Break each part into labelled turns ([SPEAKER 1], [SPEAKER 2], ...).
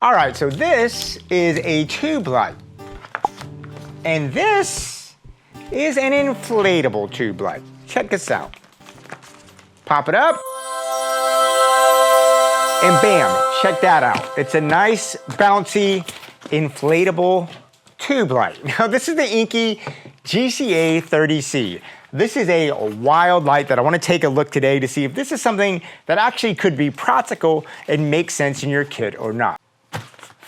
[SPEAKER 1] All right, so this is a tube light. And this is an inflatable tube light. Check this out. Pop it up. And bam, check that out. It's a nice, bouncy, inflatable tube light. Now this is the Inkee GCA 30C. This is a wild light that I want to take a look today to see if this is something that actually could be practical and make sense in your kit or not.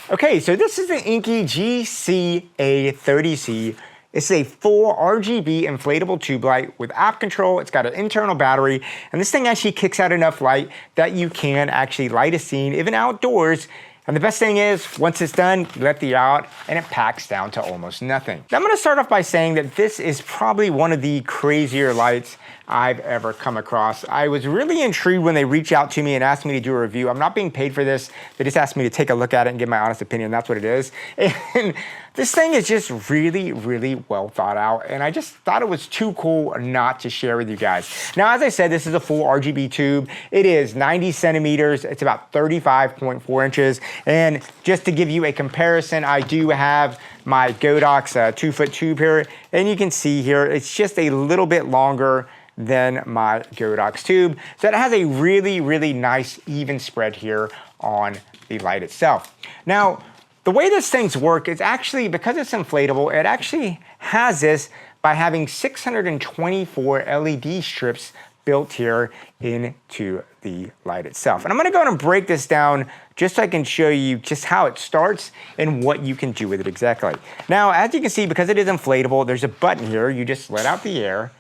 [SPEAKER 1] Okay, so this is the Inkee GCA 30C. It's a full RGB inflatable tube light with app control. It's got an internal battery, and this thing actually kicks out enough light that you can actually light a scene, even outdoors. And the best thing is, once it's done, you let the out and it packs down to almost nothing. Now, I'm gonna start off by saying that this is probably one of the crazier lights I've ever come across. I was really intrigued when they reached out to me and asked me to do a review. I'm not being paid for this. They just asked me to take a look at it and give my honest opinion. That's what it is. And this thing is just really, really well thought out. And I just thought it was too cool not to share with you guys. Now, as I said, this is a full RGB tube. It is 90 centimeters. It's about 35.4 inches. And just to give you a comparison, I do have my Godox 2-foot tube here. And you can see here, it's just a little bit longer than my Godox tube. So it has a really, really nice even spread here on the light itself. Now, the way this thing's work is actually, because it's inflatable, it actually has this by having 624 LED strips built here into the light itself. And I'm gonna go ahead and break this down just so I can show you just how it starts and what you can do with it exactly. Now, as you can see, because it is inflatable, there's a button here. You just let out the air.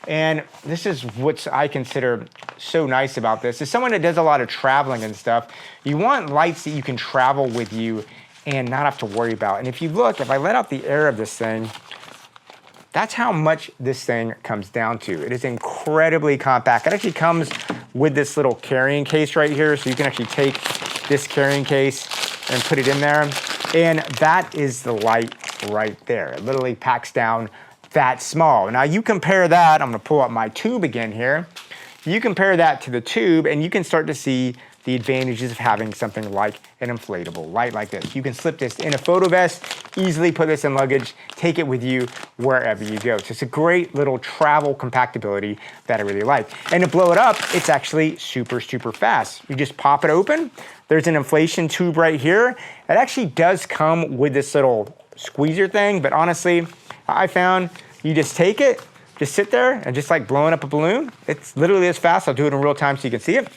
[SPEAKER 1] And this is what I consider so nice about this. As someone that does a lot of traveling and stuff, you want lights that you can travel with you and not have to worry about. And if you look, if I let out the air of this thing, that's how much this thing comes down to. It is incredibly compact. It actually comes with this little carrying case right here, so you can actually take this carrying case and put it in there. And that is the light right there. It literally packs down that small. Now you compare that, I'm gonna pull up my tube again here. You compare that to the tube and you can start to see the advantages of having something like an inflatable light like this. You can slip this in a photo vest, easily put this in luggage, take it with you wherever you go. So it's a great little travel compactability that I really like. And to blow it up, it's actually super, super fast. You just pop it open. There's an inflation tube right here. It actually does come with this little squeezer thing, but honestly, I found you just take it, just sit there, and just like blowing up a balloon. It's literally as fast. I'll do it in real time so you can see it.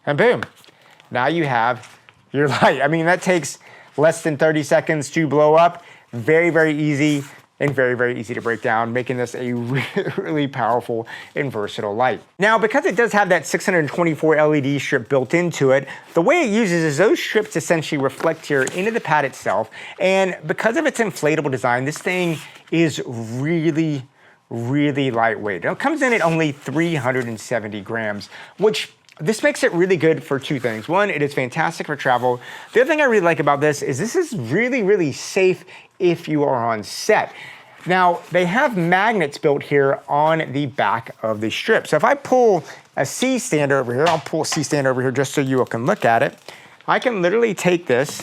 [SPEAKER 1] And boom, now you have your light. I mean, that takes less than 30 seconds to blow up. Very, very easy. And very, very easy to break down, making this a really powerful and versatile light. Now, because it does have that 624 LED strip built into it, the way it uses is those strips essentially reflect here into the pad itself. And because of its inflatable design, this thing is really, really lightweight. Now, it comes in at only 370 grams, which this makes it really good for two things. One, it is fantastic for travel. The other thing I really like about this is really, really safe if you are on set. Now, they have magnets built here on the back of the strip. So if I pull a C-stand over here, I'll pull a C-stand over here just so you can look at it. I can literally take this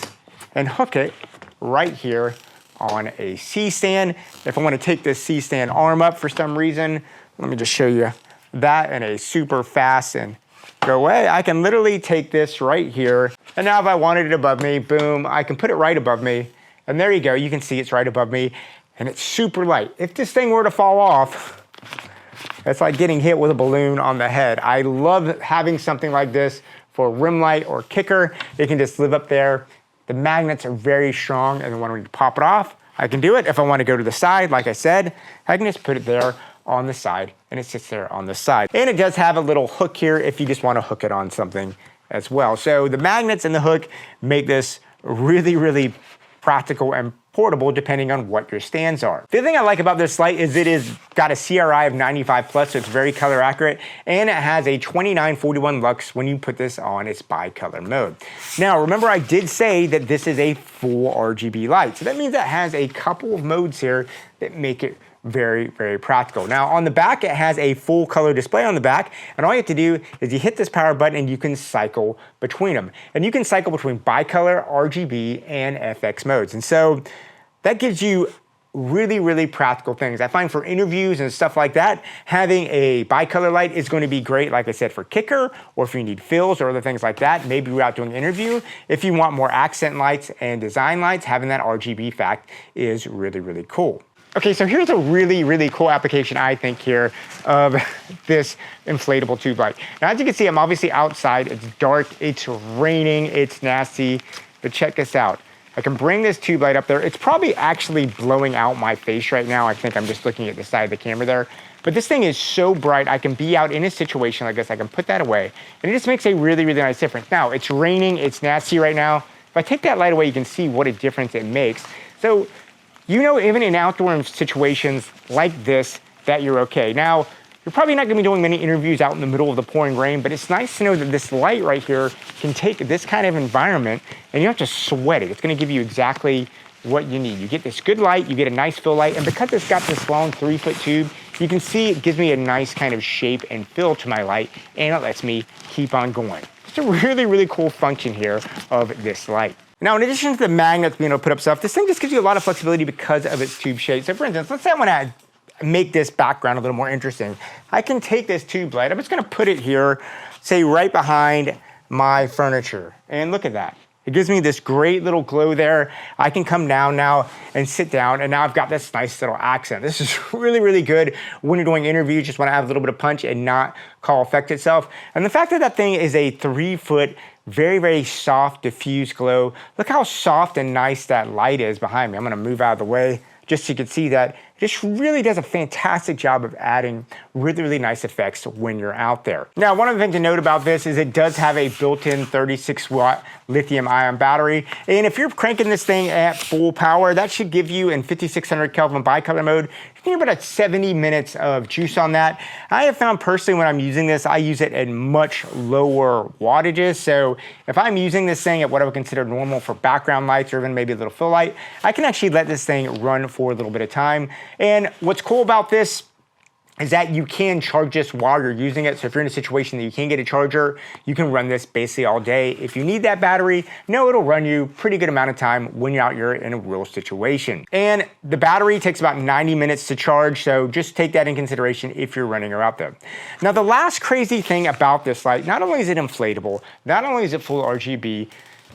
[SPEAKER 1] and hook it right here on a C-stand. If I want to take this C-stand arm up for some reason, let me just show you that in a super fast and go away. I can literally take this right here. And now if I wanted it above me, boom, I can put it right above me. And there you go, you can see it's right above me and it's super light. If this thing were to fall off, it's like getting hit with a balloon on the head. I love having something like this for rim light or kicker. It can just live up there. The magnets are very strong, and then when we pop it off, I can do it. If I want to go to the side, like I said, I can just put it there on the side and it sits there on the side. And it does have a little hook here if you just want to hook it on something as well. So the magnets and the hook make this really, really practical and portable depending on what your stands are. The other thing I like about this light is it is got a CRI of 95 plus, so it's very color accurate, and it has a 2941 lux when you put this on its bicolor mode. Now remember, I did say that this is a full RGB light, so that means it has a couple of modes here that make it very, very practical. Now on the back, it has a full color display on the back, and all you have to do is you hit this power button and you can cycle between them. And you can cycle between bicolor, RGB, and FX modes. And so that gives you really, really practical things. I find for interviews and stuff like that, having a bicolor light is going to be great, like I said, for kicker, or if you need fills or other things like that. Maybe you're out doing an interview. If you want more accent lights and design lights, having that RGB fact is really, really cool. Okay, so here's a really, really cool application, I think, here of this inflatable tube light. Now, as you can see, I'm obviously outside. It's dark, it's raining, it's nasty, but check this out. I can bring this tube light up there. It's probably actually blowing out my face right now. I think I'm just looking at the side of the camera there. But this thing is so bright, I can be out in a situation like this. I can put that away, and it just makes a really, really nice difference. Now, it's raining, it's nasty right now. If I take that light away, you can see what a difference it makes. So, you know, even in outdoor situations like this, that you're okay. Now, you're probably not gonna be doing many interviews out in the middle of the pouring rain, but it's nice to know that this light right here can take this kind of environment and you don't have to sweat it. It's gonna give you exactly what you need. You get this good light, you get a nice fill light, and because it's got this long 3-foot tube, you can see it gives me a nice kind of shape and fill to my light, and it lets me keep on going. It's a really, really cool function here of this light. Now, in addition to the magnets being able to put up stuff, this thing just gives you a lot of flexibility because of its tube shape. So for instance, let's say I want to make this background a little more interesting. I can take this tube light, I'm just going to put it here, say right behind my furniture. And look at that. It gives me this great little glow there. I can come down now and sit down, and now I've got this nice little accent. This is really, really good when you're doing interviews, just want to have a little bit of punch and not call affect itself. And the fact that that thing is a 3-foot, very, very soft, diffused glow. Look how soft and nice that light is behind me. I'm gonna move out of the way just so you can see that. It just really does a fantastic job of adding really, really nice effects when you're out there. Now, one of the things to note about this is it does have a built-in 36-watt lithium-ion battery. And if you're cranking this thing at full power, that should give you, in 5600 Kelvin bicolor mode, you can get about 70 minutes of juice on that. I have found personally when I'm using this, I use it at much lower wattages. So if I'm using this thing at what I would consider normal for background lights or even maybe a little fill light, I can actually let this thing run for a little bit of time. And what's cool about this is that you can charge this while you're using it. So if you're in a situation that you can't get a charger, you can run this basically all day. If you need that battery, no, it'll run you pretty good amount of time when you're out here in a real situation. And the battery takes about 90 minutes to charge, so just take that in consideration if you're running her out there. Now, the last crazy thing about this light, not only is it inflatable, not only is it full RGB,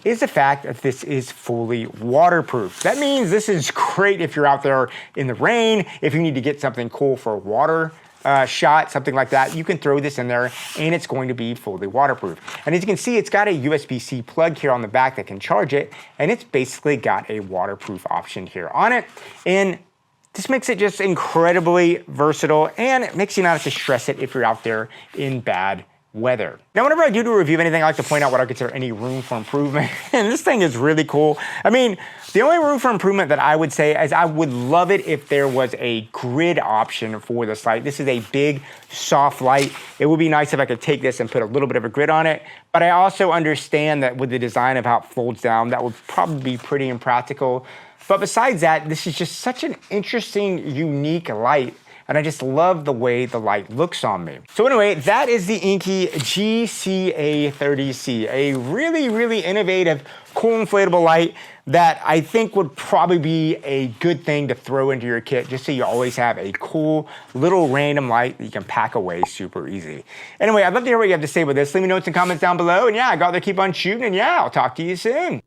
[SPEAKER 1] is the fact that this is fully waterproof. That means this is great if you're out there in the rain, if you need to get something cool for a water shot, something like that, you can throw this in there and it's going to be fully waterproof. And as you can see, it's got a USB-C plug here on the back that can charge it, and it's basically got a waterproof option here on it. And this makes it just incredibly versatile, and it makes you not have to stress it if you're out there in bad weather. Now, whenever I do a review of anything, I like to point out what I consider any room for improvement. And this thing is really cool. I mean, the only room for improvement that I would say is I would love it if there was a grid option for this light. This is a big, soft light. It would be nice if I could take this and put a little bit of a grid on it. But I also understand that with the design of how it folds down, that would probably be pretty impractical. But besides that, this is just such an interesting, unique light. And I just love the way the light looks on me. So anyway, that is the Inkee GCA 30C, a really, really innovative, cool inflatable light that I think would probably be a good thing to throw into your kit just so you always have a cool little random light that you can pack away super easy. Anyway, I'd love to hear what you have to say about this. Leave me notes and comments down below. And yeah, go out there, keep on shooting. And yeah, I'll talk to you soon.